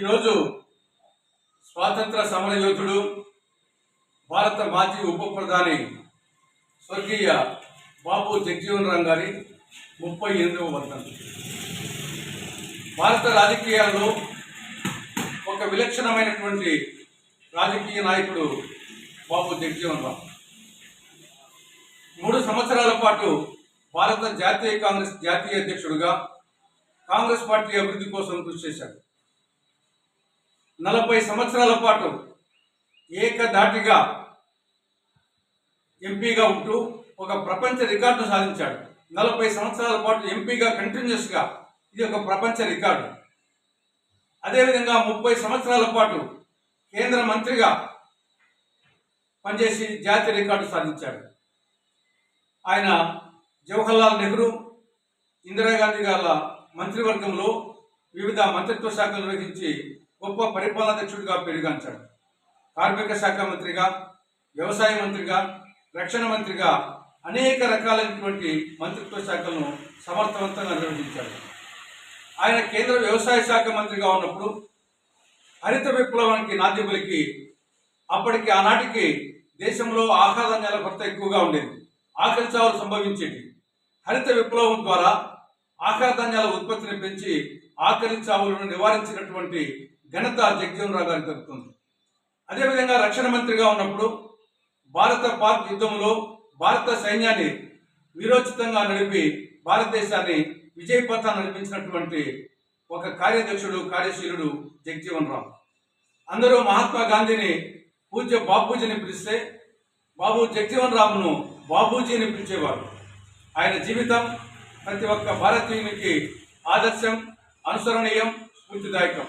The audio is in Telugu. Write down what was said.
ఈరోజు స్వాతంత్ర సమర యోధుడు భారత మాజీ ఉప ప్రధాని స్వర్గీయ బాబు జగజీవన్ రామ్ గారి 38వ వర్ధంతి. భారత రాజకీయాల్లో ఒక విలక్షణమైనటువంటి రాజకీయ నాయకుడు బాబు జగజీవన్ రామ్. 3 సంవత్సరాల పాటు భారత జాతీయ కాంగ్రెస్ జాతీయ అధ్యక్షుడిగా కాంగ్రెస్ పార్టీ అభివృద్ధి కోసం కృషి చేశాడు. 40 సంవత్సరాల పాటు ఏకధాటిగా ఎంపీగా ఉంటూ ఒక ప్రపంచ రికార్డు సాధించాడు. 40 సంవత్సరాల పాటు ఎంపీగా కంటిన్యూస్గా, ఇది ఒక ప్రపంచ రికార్డు. అదేవిధంగా 30 సంవత్సరాల పాటు కేంద్ర మంత్రిగా పనిచేసి జాతీయ రికార్డు సాధించాడు. ఆయన జవహర్లాల్ నెహ్రూ, ఇందిరాగాంధీ గారి మంత్రివర్గంలో వివిధ మంత్రిత్వ శాఖలు నిర్వహించి గొప్ప పరిపాలనాధ్యక్షుడిగా పెరుగాంచాడు. కార్మిక శాఖ మంత్రిగా, వ్యవసాయ మంత్రిగా, రక్షణ మంత్రిగా అనేక రకాలైనటువంటి మంత్రిత్వ శాఖలను సమర్థవంతంగా నిర్వహించాడు. ఆయన కేంద్ర వ్యవసాయ శాఖ మంత్రిగా ఉన్నప్పుడు హరిత విప్లవానికి నాంది పలికి అప్పటికి ఆనాటికి దేశంలో ఆహార ధాన్యాల కొరత ఎక్కువగా ఉండేది, ఆకలి చావులు సంభవించేది. హరిత విప్లవం ద్వారా ఆహార ధాన్యాల ఉత్పత్తిని పెంచి ఆకలి చావులను నివారించినటువంటి ఘనత జగజీవన్ రామ్ గారికి దక్కుతుంది. అదేవిధంగా రక్షణ మంత్రిగా ఉన్నప్పుడు భారత పాక్ యుద్ధంలో భారత సైన్యాన్ని వీరోచితంగా నడిపి భారతదేశాన్ని విజయపథాన్ని నడిపించినటువంటి ఒక కార్యాధ్యక్షుడు, కార్యశీలుడు జగజీవన్ రామ్. అందరూ మహాత్మా గాంధీని పూజ్య బాపూజీని పిలిస్తే బాబు జగజీవన్ రామ్ను బాబూజీని పిలిచేవారు. ఆయన జీవితం ప్రతి ఒక్క భారతీయునికి ఆదర్శం, అనుసరణీయం, స్ఫూర్తిదాయకం.